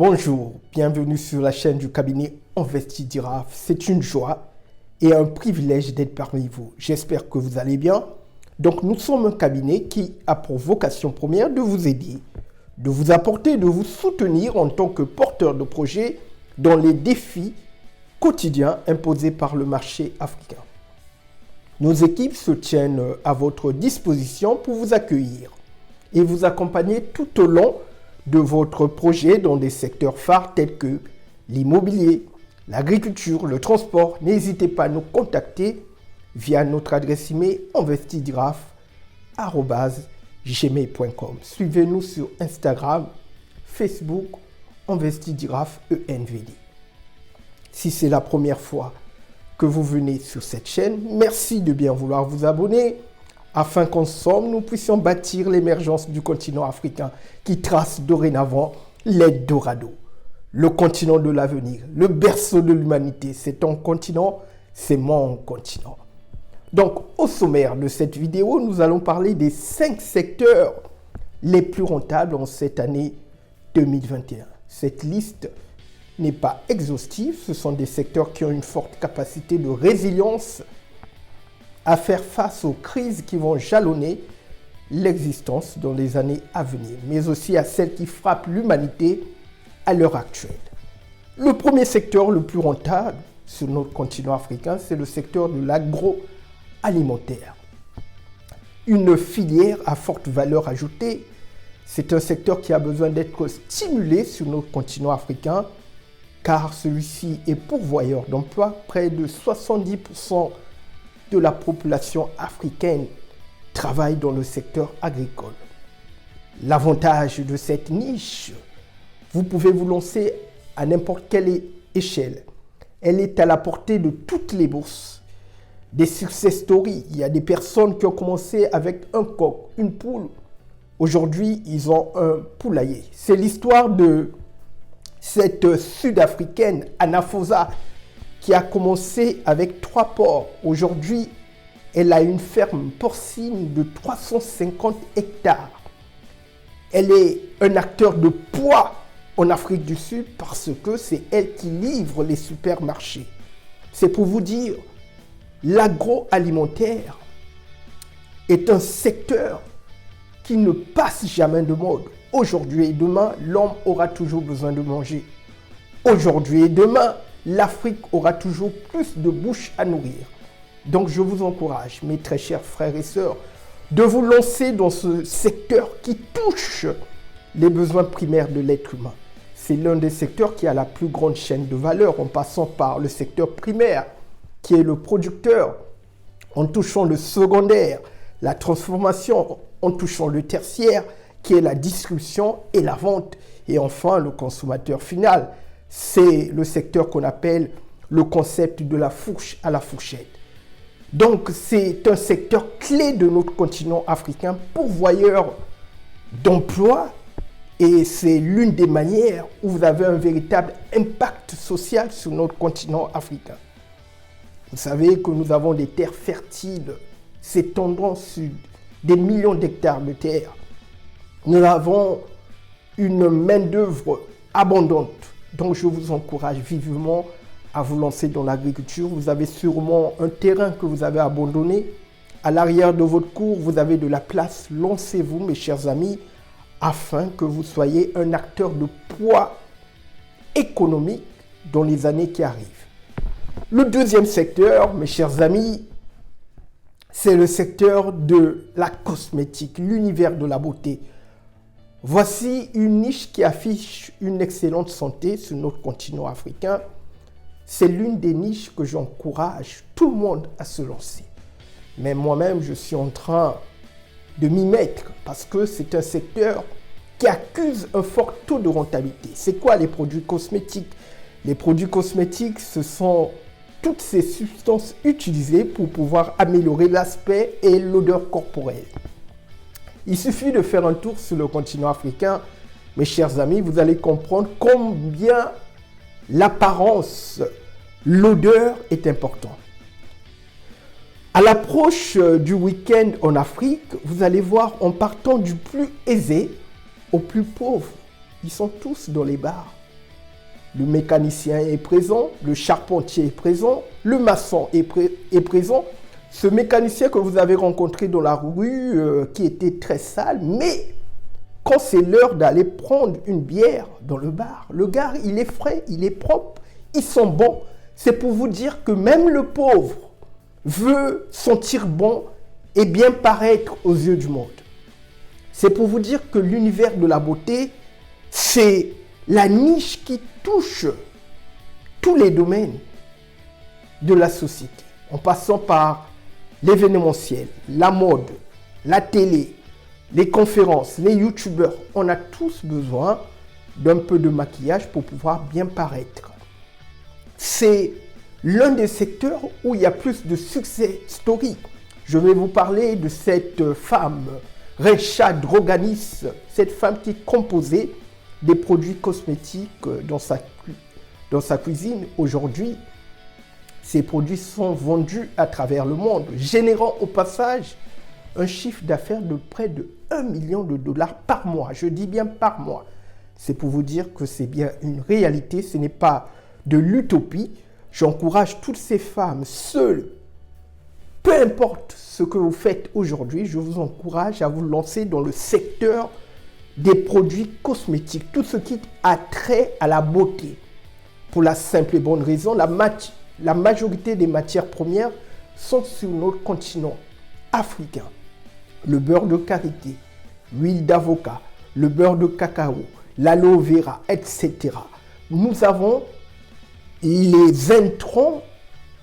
Bonjour, bienvenue sur la chaîne du cabinet Investidiraf. C'est une joie et un privilège d'être parmi vous. J'espère que vous allez bien. Donc nous sommes un cabinet qui a pour vocation première de vous aider, de vous apporter, de vous soutenir en tant que porteur de projet dans les défis quotidiens imposés par le marché africain. Nos équipes se tiennent à votre disposition pour vous accueillir et vous accompagner tout au long de votre projet dans des secteurs phares tels que l'immobilier, l'agriculture, le transport. N'hésitez pas à nous contacter via notre adresse email investidiraf@gmail.com. Suivez-nous sur Instagram, Facebook, Investidiraf ENVD. Si c'est la première fois que vous venez sur cette chaîne, merci de bien vouloir vous abonner afin qu'ensemble nous puissions bâtir l'émergence du continent africain qui trace dorénavant l'Eldorado, le continent de l'avenir, le berceau de l'humanité. C'est ton continent, c'est mon continent. Donc, au sommaire de cette vidéo, nous allons parler des 5 secteurs les plus rentables en cette année 2021. Cette liste n'est pas exhaustive, ce sont des secteurs qui ont une forte capacité de résilience à faire face aux crises qui vont jalonner l'existence dans les années à venir, mais aussi à celles qui frappent l'humanité à l'heure actuelle. Le premier secteur le plus rentable sur notre continent africain, c'est le secteur de l'agroalimentaire. Une filière à forte valeur ajoutée, c'est un secteur qui a besoin d'être stimulé sur notre continent africain, car celui-ci est pourvoyeur d'emplois. Près de 70% de la population africaine travaille dans le secteur agricole. L'avantage de cette niche, vous pouvez vous lancer à n'importe quelle échelle. Elle est à la portée de toutes les bourses. Des success stories. Il y a des personnes qui ont commencé avec un coq, une poule. Aujourd'hui, ils ont un poulailler. C'est l'histoire de cette Sud-Africaine, Anna Fosa, qui a commencé avec 3 porcs. Aujourd'hui, elle a une ferme porcine de 350 hectares. Elle est un acteur de poids en Afrique du Sud parce que c'est elle qui livre les supermarchés. C'est pour vous dire, l'agroalimentaire est un secteur qui ne passe jamais de mode. Aujourd'hui et demain, l'homme aura toujours besoin de manger. Aujourd'hui et demain, l'Afrique aura toujours plus de bouches à nourrir. Donc je vous encourage, mes très chers frères et sœurs, de vous lancer dans ce secteur qui touche les besoins primaires de l'être humain. C'est l'un des secteurs qui a la plus grande chaîne de valeur, en passant par le secteur primaire, qui est le producteur, en touchant le secondaire, la transformation, en touchant le tertiaire, qui est la distribution et la vente, et enfin le consommateur final. C'est le secteur qu'on appelle le concept de la fourche à la fourchette. Donc, c'est un secteur clé de notre continent africain, pourvoyeur d'emplois, et c'est l'une des manières où vous avez un véritable impact social sur notre continent africain. Vous savez que nous avons des terres fertiles s'étendant sur des millions d'hectares de terres. Nous avons une main-d'œuvre abondante. Donc, je vous encourage vivement à vous lancer dans l'agriculture. Vous avez sûrement un terrain que vous avez abandonné. À l'arrière de votre cour, vous avez de la place. Lancez-vous, mes chers amis, afin que vous soyez un acteur de poids économique dans les années qui arrivent. Le deuxième secteur, mes chers amis, c'est le secteur de la cosmétique, l'univers de la beauté. Voici une niche qui affiche une excellente santé sur notre continent africain. C'est l'une des niches que j'encourage tout le monde à se lancer. Mais moi-même, je suis en train de m'y mettre parce que c'est un secteur qui accuse un fort taux de rentabilité. C'est quoi les produits cosmétiques? Les produits cosmétiques, ce sont toutes ces substances utilisées pour pouvoir améliorer l'aspect et l'odeur corporelle. Il suffit de faire un tour sur le continent africain, mes chers amis, vous allez comprendre combien l'apparence, l'odeur est importante. À l'approche du week-end en Afrique, vous allez voir en partant du plus aisé au plus pauvre, ils sont tous dans les bars. Le mécanicien est présent, le charpentier est présent, le maçon est présent. Ce mécanicien que vous avez rencontré dans la rue, qui était très sale, mais quand c'est l'heure d'aller prendre une bière dans le gars, il est frais, il est propre, ils sont bons. C'est pour vous dire que même le pauvre veut sentir bon et bien paraître aux yeux du monde. C'est pour vous dire que l'univers de la beauté, c'est la niche qui touche tous les domaines de la société, en passant par l'événementiel, la mode, la télé, les conférences, les youtubeurs. On a tous besoin d'un peu de maquillage pour pouvoir bien paraître. C'est l'un des secteurs où il y a plus de success story. Je vais vous parler de cette femme, Reicha Droganis, cette femme qui composait des produits cosmétiques dans sa cuisine. Aujourd'hui, ces produits sont vendus à travers le monde, générant au passage un chiffre d'affaires de près de 1 million de dollars par mois. Je dis bien par mois. C'est pour vous dire que c'est bien une réalité, ce n'est pas de l'utopie. J'encourage toutes ces femmes seules, peu importe ce que vous faites aujourd'hui, je vous encourage à vous lancer dans le secteur des produits cosmétiques, tout ce qui a trait à la beauté. Pour la simple et bonne raison, la majorité des matières premières sont sur notre continent africain. Le beurre de karité, l'huile d'avocat, le beurre de cacao, l'aloe vera, etc. Nous avons les intrants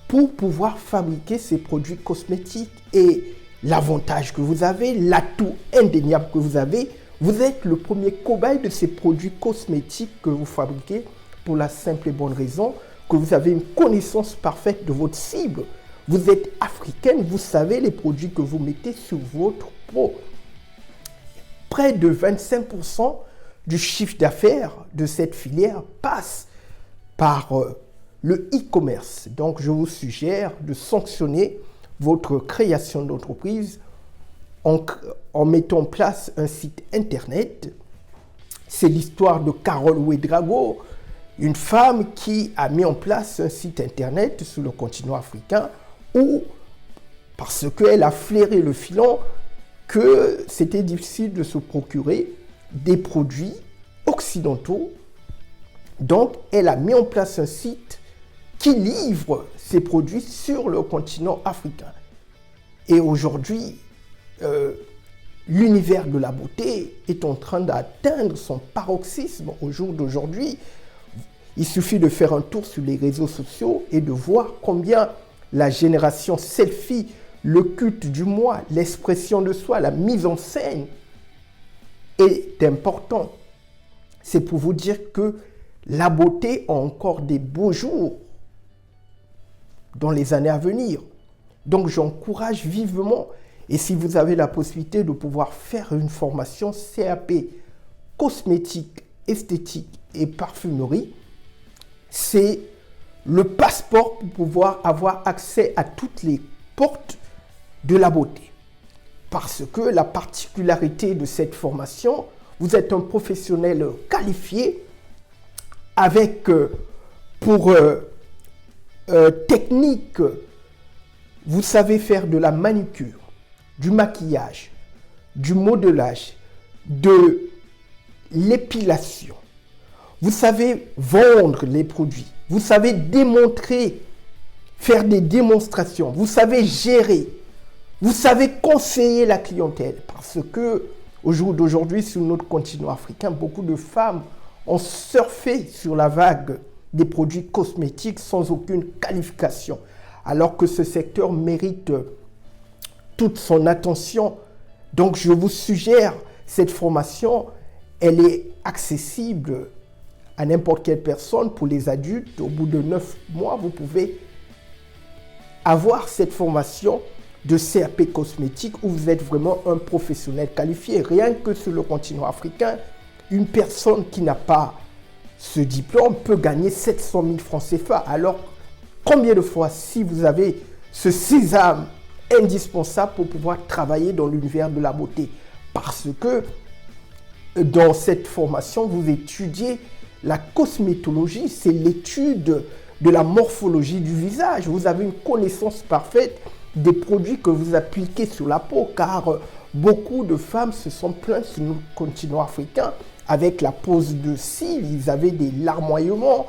pour pouvoir fabriquer ces produits cosmétiques. Et l'avantage que vous avez, l'atout indéniable que vous avez, vous êtes le premier cobaye de ces produits cosmétiques que vous fabriquez pour la simple et bonne raison que vous avez une connaissance parfaite de votre cible. Vous êtes africaine, vous savez les produits que vous mettez sur votre peau. Près de 25% du chiffre d'affaires de cette filière passe par le e-commerce. Donc, je vous suggère de sanctionner votre création d'entreprise en mettant en place un site internet. C'est l'histoire de Carole Ouedraogo, une femme qui a mis en place un site internet sur le continent africain où, parce qu'elle a flairé le filon, que c'était difficile de se procurer des produits occidentaux. Donc, elle a mis en place un site qui livre ces produits sur le continent africain. Et aujourd'hui, l'univers de la beauté est en train d'atteindre son paroxysme au jour d'aujourd'hui. Il suffit de faire un tour sur les réseaux sociaux et de voir combien la génération selfie, le culte du moi, l'expression de soi, la mise en scène est important. C'est pour vous dire que la beauté a encore des beaux jours dans les années à venir. Donc j'encourage vivement, et si vous avez la possibilité de pouvoir faire une formation CAP cosmétique, esthétique et parfumerie, c'est le passeport pour pouvoir avoir accès à toutes les portes de la beauté. Parce que la particularité de cette formation, vous êtes un professionnel qualifié avec pour technique, vous savez faire de la manucure, du maquillage, du modelage, de l'épilation. Vous savez vendre les produits, vous savez démontrer, faire des démonstrations, vous savez gérer, vous savez conseiller la clientèle. Parce que au jour d'aujourd'hui, sur notre continent africain, beaucoup de femmes ont surfé sur la vague des produits cosmétiques sans aucune qualification, alors que ce secteur mérite toute son attention. Donc je vous suggère cette formation, elle est accessible à n'importe quelle personne. Pour les adultes, au bout de 9 mois, vous pouvez avoir cette formation de CAP cosmétique où vous êtes vraiment un professionnel qualifié. Rien que sur le continent africain, une personne qui n'a pas ce diplôme peut gagner 700 000 francs CFA. Alors, combien de fois, si vous avez ce sésame indispensable pour pouvoir travailler dans l'univers de la beauté? Parce que dans cette formation, vous étudiez La cosmétologie, c'est l'étude de la morphologie du visage. Vous avez une connaissance parfaite des produits que vous appliquez sur la peau, car beaucoup de femmes se sont plaintes sur le continent africain avec la pose de cils, ils avaient des larmoiements,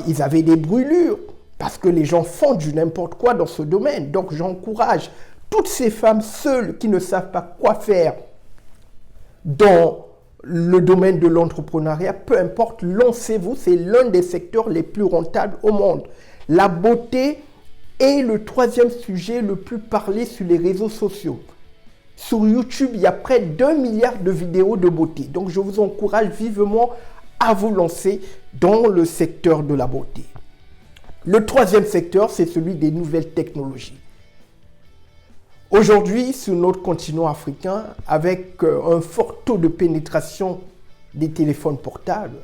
ils avaient des brûlures, parce que les gens font du n'importe quoi dans ce domaine. Donc j'encourage toutes ces femmes seules qui ne savent pas quoi faire dans le domaine de l'entrepreneuriat, peu importe, lancez-vous, c'est l'un des secteurs les plus rentables au monde. La beauté est le troisième sujet le plus parlé sur les réseaux sociaux. Sur YouTube, il y a près d'1 milliard de vidéos de beauté. Donc je vous encourage vivement à vous lancer dans le secteur de la beauté. Le troisième secteur, c'est celui des nouvelles technologies. Aujourd'hui, sur notre continent africain, avec un fort taux de pénétration des téléphones portables,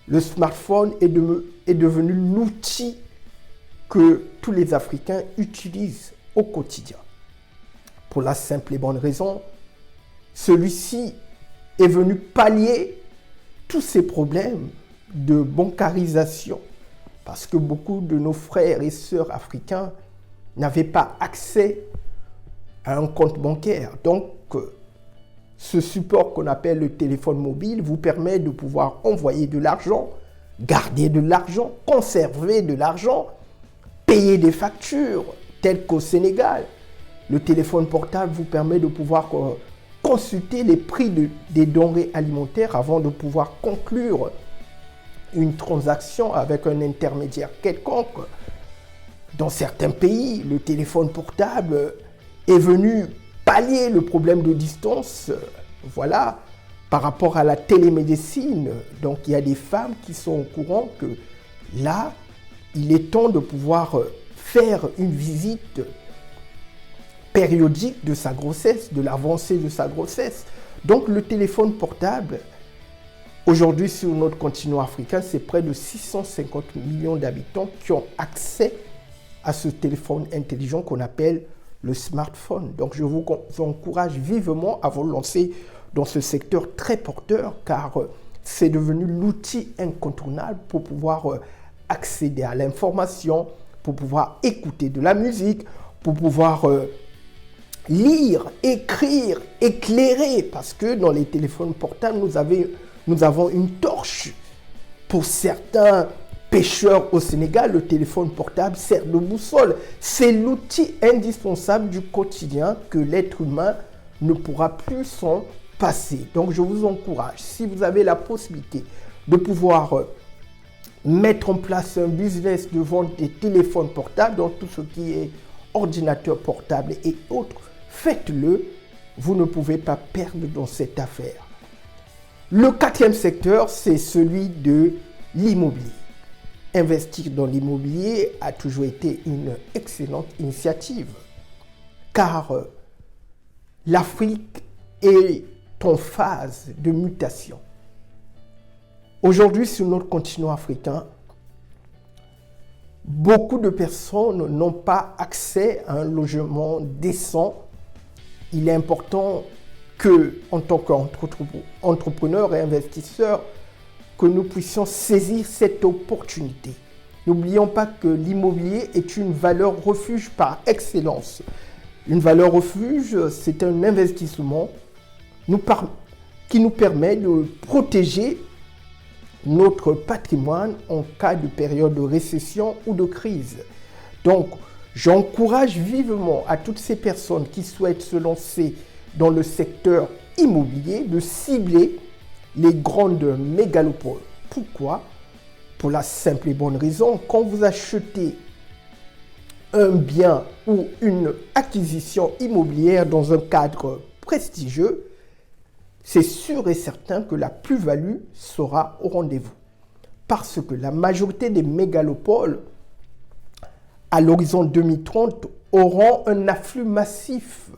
le smartphone est devenu l'outil que tous les Africains utilisent au quotidien. Pour la simple et bonne raison, celui-ci est venu pallier tous ces problèmes de bancarisation, parce que beaucoup de nos frères et sœurs africains n'avaient pas accès à un compte bancaire. Donc, ce support qu'on appelle le téléphone mobile vous permet de pouvoir envoyer de l'argent, garder de l'argent, conserver de l'argent, payer des factures, telles qu'au Sénégal. Le téléphone portable vous permet de pouvoir consulter les prix des denrées alimentaires avant de pouvoir conclure une transaction avec un intermédiaire quelconque. Dans certains pays, le téléphone portable est venu pallier le problème de distance, voilà, par rapport à la télémédecine. Donc il y a des femmes qui sont au courant que là, il est temps de pouvoir faire une visite périodique de sa grossesse, de l'avancée de sa grossesse. Donc le téléphone portable, aujourd'hui sur notre continent africain, c'est près de 650 millions d'habitants qui ont accès à ce téléphone intelligent qu'on appelle le smartphone. Donc je vous encourage vivement à vous lancer dans ce secteur très porteur, car c'est devenu l'outil incontournable pour pouvoir accéder à l'information, pour pouvoir écouter de la musique, pour pouvoir lire, écrire, éclairer, parce que dans les téléphones portables, nous avons une torche. Pour certains pêcheurs au Sénégal, le téléphone portable sert de boussole. C'est l'outil indispensable du quotidien que l'être humain ne pourra plus s'en passer. Donc je vous encourage, si vous avez la possibilité de pouvoir mettre en place un business de vente des téléphones portables, dans tout ce qui est ordinateur portable et autres, faites-le, vous ne pouvez pas perdre dans cette affaire. Le quatrième secteur, c'est celui de l'immobilier. Investir dans l'immobilier a toujours été une excellente initiative, car l'Afrique est en phase de mutation. Aujourd'hui, sur notre continent africain, beaucoup de personnes n'ont pas accès à un logement décent. Il est important que, en tant qu'entrepreneurs et investisseurs, que nous puissions saisir cette opportunité. N'oublions pas que l'immobilier est une valeur refuge par excellence. Une valeur refuge, c'est un investissement qui nous permet de protéger notre patrimoine en cas de période de récession ou de crise. Donc, j'encourage vivement à toutes ces personnes qui souhaitent se lancer dans le secteur immobilier de cibler les grandes mégalopoles. Pourquoi? Pour la simple et bonne raison, quand vous achetez un bien ou une acquisition immobilière dans un cadre prestigieux, c'est sûr et certain que la plus-value sera au rendez-vous. Parce que la majorité des mégalopoles, à l'horizon 2030, auront un afflux massif.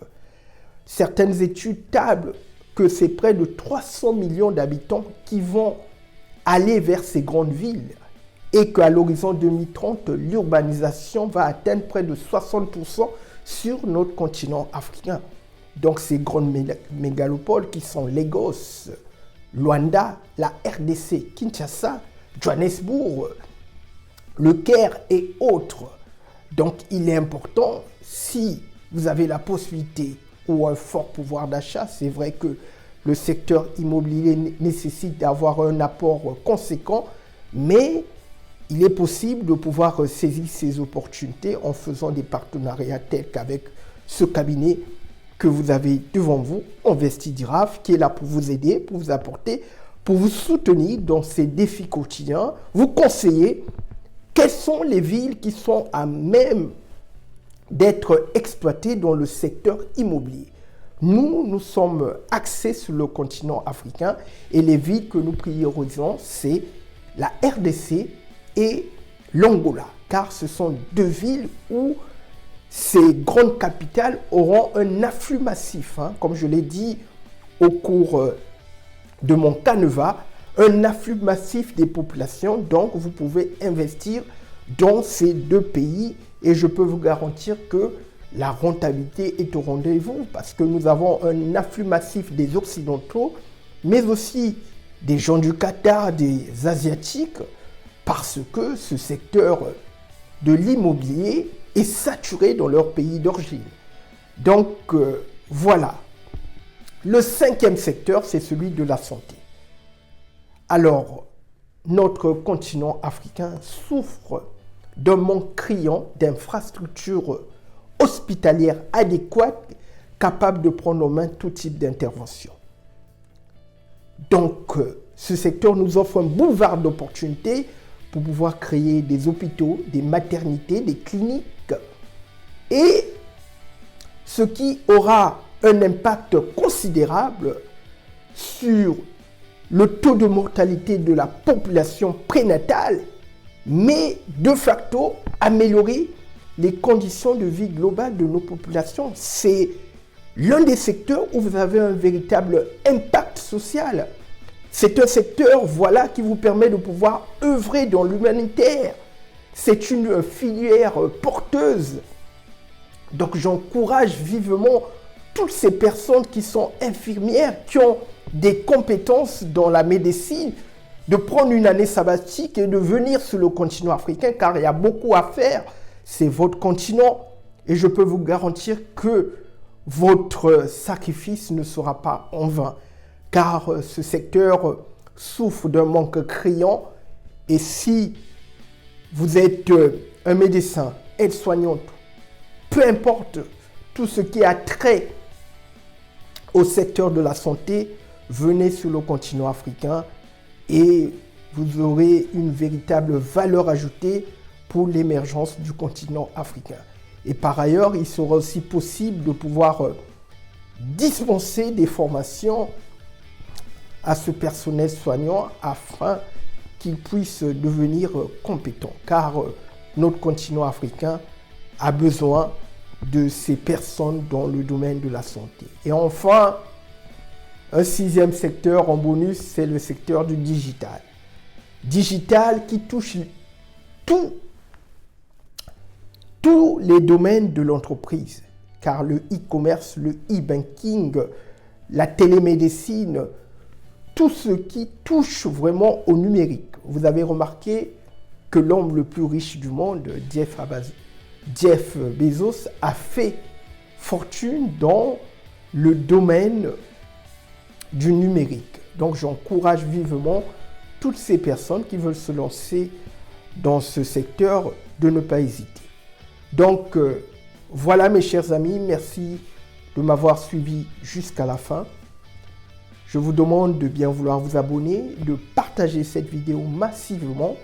Certaines études tablent que c'est près de 300 millions d'habitants qui vont aller vers ces grandes villes et qu'à l'horizon 2030, l'urbanisation va atteindre près de 60% sur notre continent africain. Donc ces grandes mégalopoles qui sont Lagos, Luanda, la RDC, Kinshasa, Johannesburg, le Caire et autres. Donc il est important, si vous avez la possibilité ou un fort pouvoir d'achat, c'est vrai que le secteur immobilier nécessite d'avoir un apport conséquent, mais il est possible de pouvoir saisir ces opportunités en faisant des partenariats tels qu'avec ce cabinet que vous avez devant vous, Investidiraf, qui est là pour vous aider, pour vous apporter, pour vous soutenir dans ces défis quotidiens, vous conseiller quelles sont les villes qui sont à même d'être exploitées dans le secteur immobilier. Nous sommes axés sur le continent africain et les villes que nous priorisons, c'est la RDC et l'Angola, car ce sont deux villes où ces grandes capitales auront un afflux massif, comme je l'ai dit au cours de mon canevas, un afflux massif des populations. Donc, vous pouvez investir dans ces deux pays et je peux vous garantir que la rentabilité est au rendez-vous parce que nous avons un afflux massif des Occidentaux, mais aussi des gens du Qatar, des Asiatiques, parce que ce secteur de l'immobilier est saturé dans leur pays d'origine. Donc, voilà. Le cinquième secteur, c'est celui de la santé. Alors, notre continent africain souffre d'un manque criant d'infrastructures hospitalières adéquates capables de prendre en main tout type d'intervention. Donc, ce secteur nous offre un boulevard d'opportunités pour pouvoir créer des hôpitaux, des maternités, des cliniques, et ce qui aura un impact considérable sur le taux de mortalité de la population prénatale, mais de facto améliorer les conditions de vie globales de nos populations. C'est l'un des secteurs où vous avez un véritable impact social. C'est un secteur, voilà, qui vous permet de pouvoir œuvrer dans l'humanitaire. C'est une filière porteuse. Donc j'encourage vivement toutes ces personnes qui sont infirmières, qui ont des compétences dans la médecine, de prendre une année sabbatique et de venir sur le continent africain, car il y a beaucoup à faire. C'est votre continent et je peux vous garantir que votre sacrifice ne sera pas en vain, car ce secteur souffre d'un manque criant. Et si vous êtes un médecin, aide-soignante, peu importe tout ce qui a trait au secteur de la santé, venez sur le continent africain et vous aurez une véritable valeur ajoutée pour l'émergence du continent africain. Et par ailleurs, il sera aussi possible de pouvoir dispenser des formations à ce personnel soignant afin qu'il puisse devenir compétent, car notre continent africain a besoin de ces personnes dans le domaine de la santé. Et enfin, un sixième secteur en bonus, c'est le secteur du digital. Digital qui touche tous les domaines de l'entreprise, car le e-commerce, le e-banking, la télémédecine, tout ce qui touche vraiment au numérique. Vous avez remarqué que l'homme le plus riche du monde, Jeff Bezos, a fait fortune dans le domaine du numérique. Donc j'encourage vivement toutes ces personnes qui veulent se lancer dans ce secteur de ne pas hésiter. Donc voilà mes chers amis, merci de m'avoir suivi jusqu'à la fin. Je vous demande de bien vouloir vous abonner, de partager cette vidéo massivement,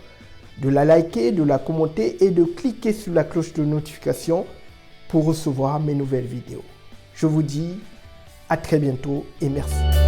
de la liker, de la commenter et de cliquer sur la cloche de notification pour recevoir mes nouvelles vidéos. Je vous dis à très bientôt et merci.